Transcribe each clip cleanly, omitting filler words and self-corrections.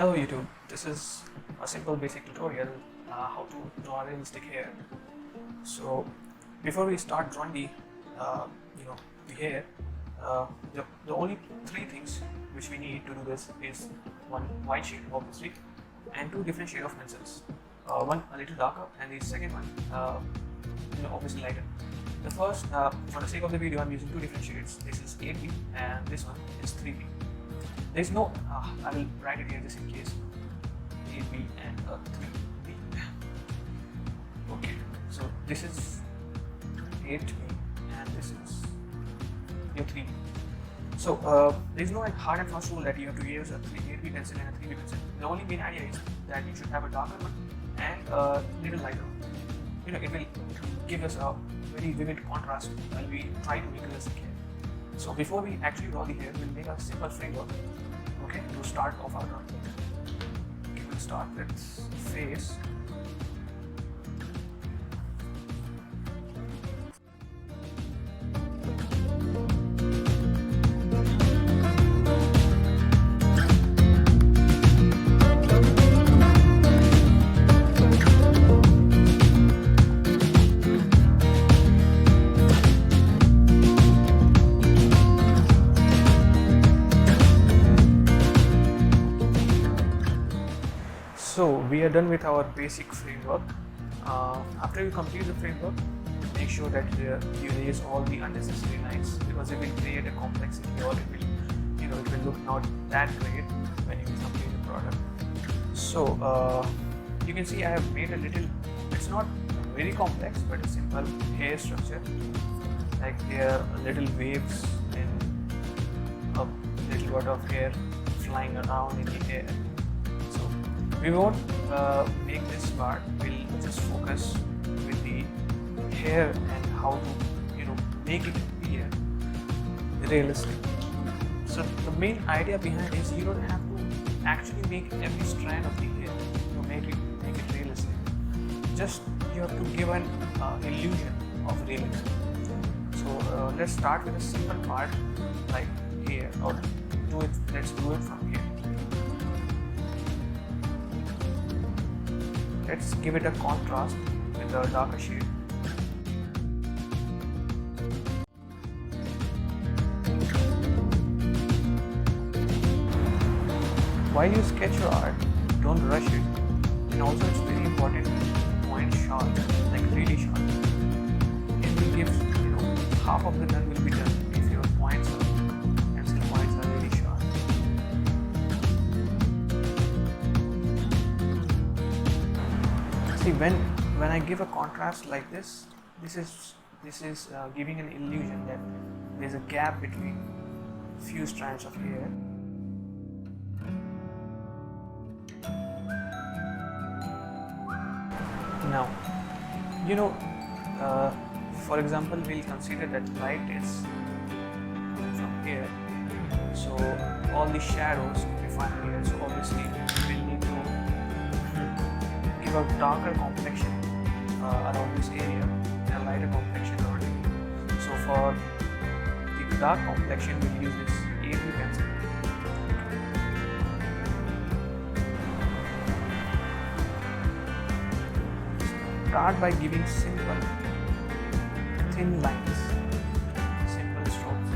Hello YouTube, this is a simple basic tutorial how to draw realistic hair. So before we start drawing uh, the hair, uh, the only three things which we need to do this is one white sheet obviously and two different shade of pencils. One a little darker and the second one obviously lighter. The first, for the sake of the video, I'm using two different shades. This is 8B and this one is 3B. There's no, I will write it here just in case, 8B and 3B. Okay, so this is 8B and this is your 3B. So there's no like hard and fast rule that you have to use a 8B pencil and a 3B pencil. The only main idea is that you should have a darker one and a little lighter one. It will give us a very vivid contrast while we try to make realistic hair. So before we actually draw the hair, we'll make a simple framework, okay, to start off our drawing. Okay, we'll start with face. So we are done with our basic framework. After you complete the framework, make sure that you erase all the unnecessary lines because it will create a complexity or it will look not that great when you complete the product. So you can see I have made a little, it's not very complex but a simple hair structure. Like there are little waves and a little bit of hair flying around in the air. We won't make this part, we'll just focus with the hair and how to make it appear realistic. So the main idea behind is you don't have to actually make every strand of the hair to make it realistic. Just you have to give an illusion of realism. So let's start with a simple part like hair, or let's do it from here. Let's give it a contrast with a darker shade. While you sketch your art, don't rush it. And also it's very important to point sharp, like really sharp. It will give, half of the done will be done if your pencil points are really sharp. See, when I give a contrast like this is giving an illusion that there's a gap between few strands of hair. Now, for example, we'll consider that light is coming from here, so all the shadows will be found here. So obviously, we'll need to give a darker complexion around this area and a lighter complexion around it. So for the dark complexion, we'll use this 8B pencil. Start by giving simple, thin lines, simple strokes.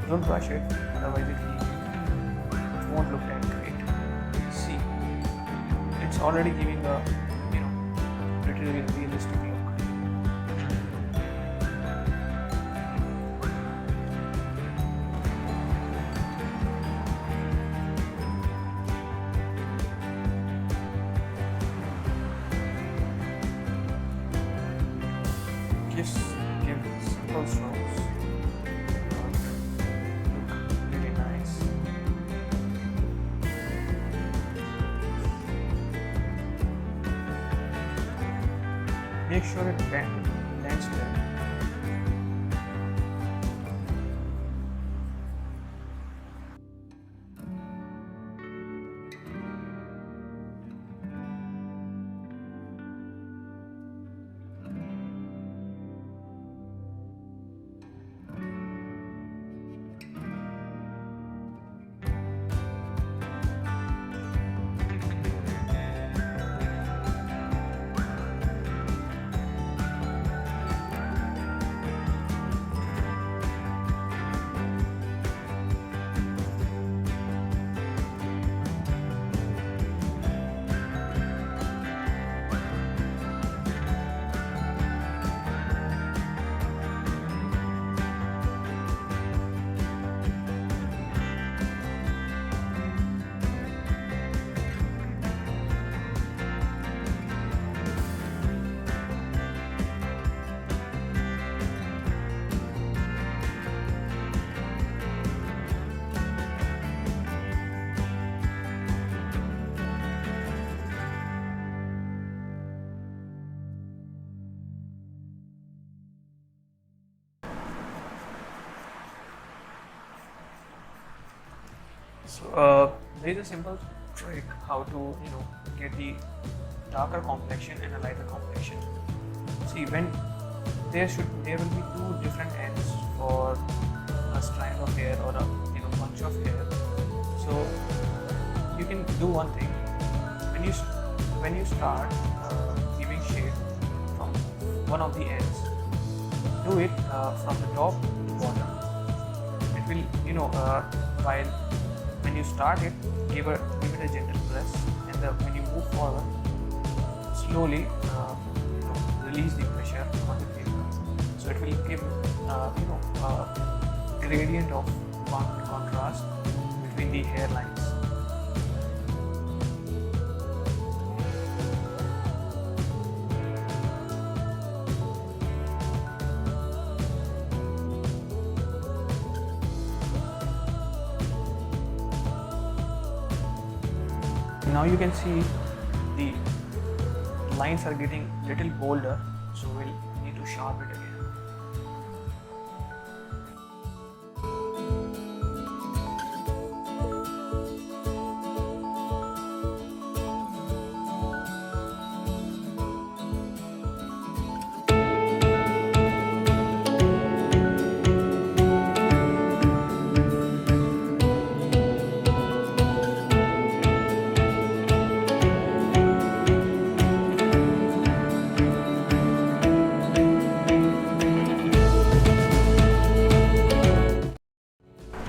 Don't rush it, otherwise it won't look that great. See, it's already giving a pretty realistic look. Just give simple strokes. Look really nice. Make sure it blends well. So there is a simple trick how to get the darker complexion and a lighter complexion. See, when there will be two different ends for a strand of hair or a bunch of hair. So you can do one thing. When you start giving shade from one of the ends, do it from the top to bottom. It will while when you start it, give it a gentle press, and when you move forward, slowly release the pressure on the paper. So it will give a gradient of contrast between the hairlines. Now you can see the lines are getting little bolder, so we'll need to sharpen it again.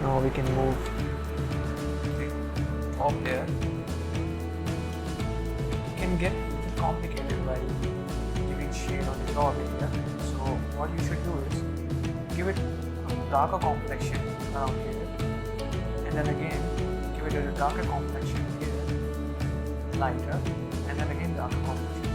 Now we can move the top there. It can get complicated while giving shade on the top area. So what you should do is give it a darker complexion around here, and then again give it a darker complexion here, lighter, and then again darker complexion here.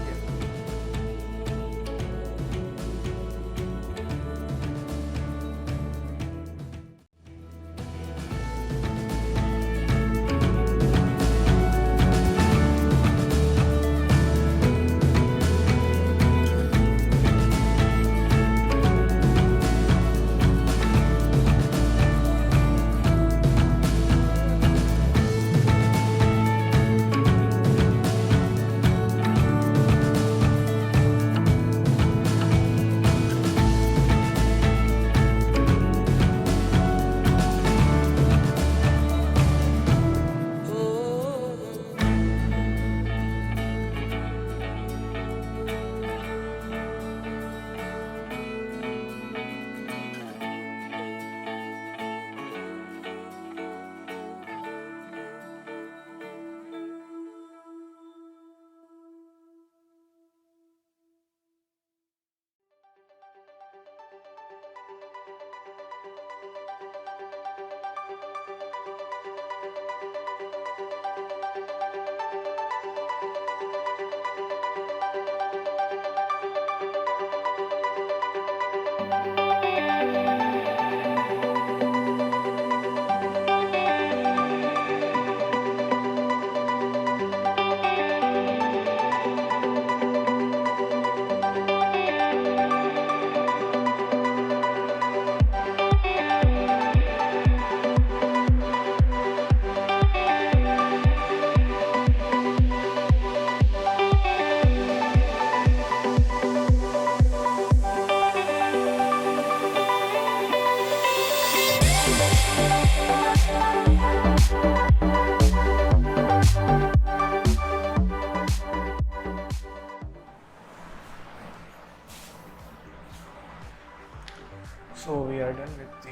So we are done with the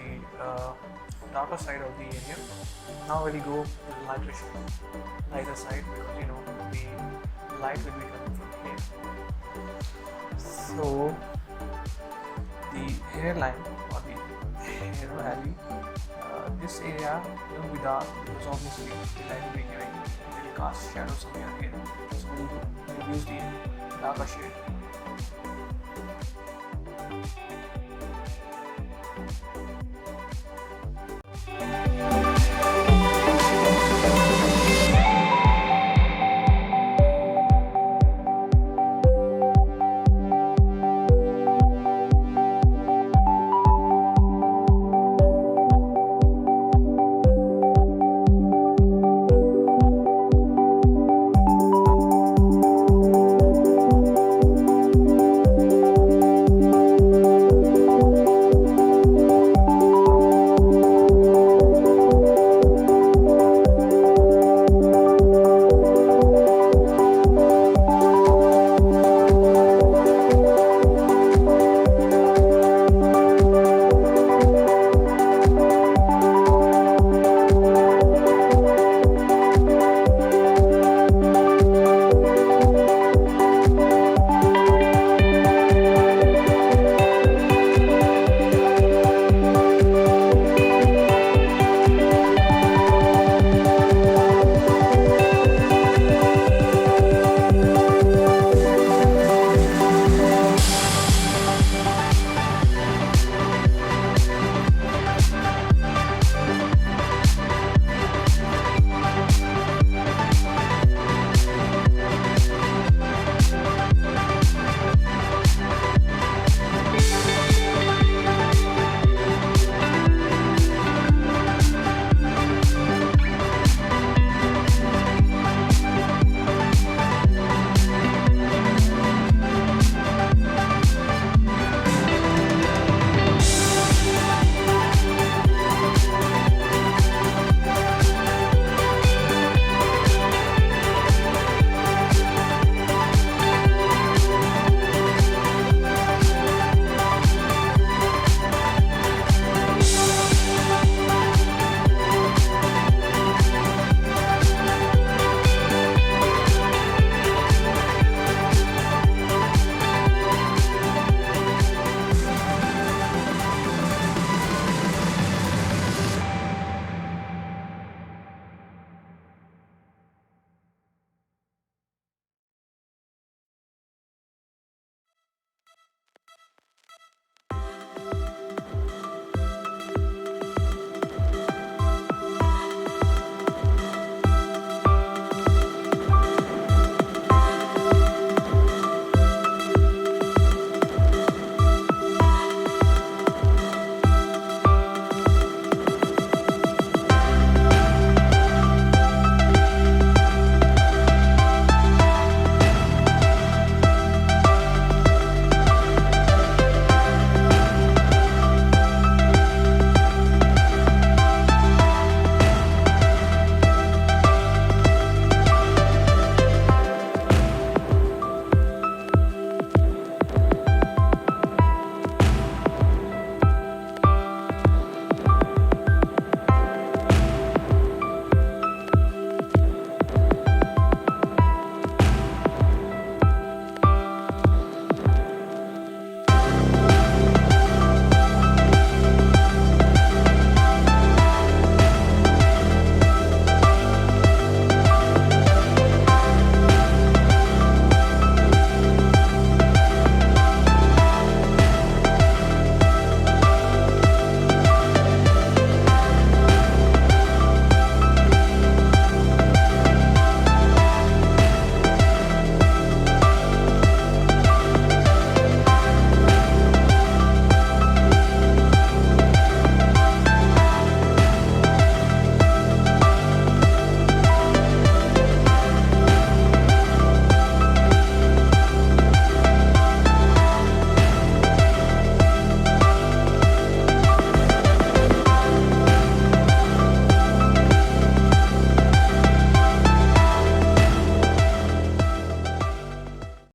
darker side of the area. Now we'll go to the lighter side, because the light will be coming from here. So the hairline or the hair valley, this area will be dark because obviously the light will be giving little cast shadows on your hair. So we'll use the darker shade.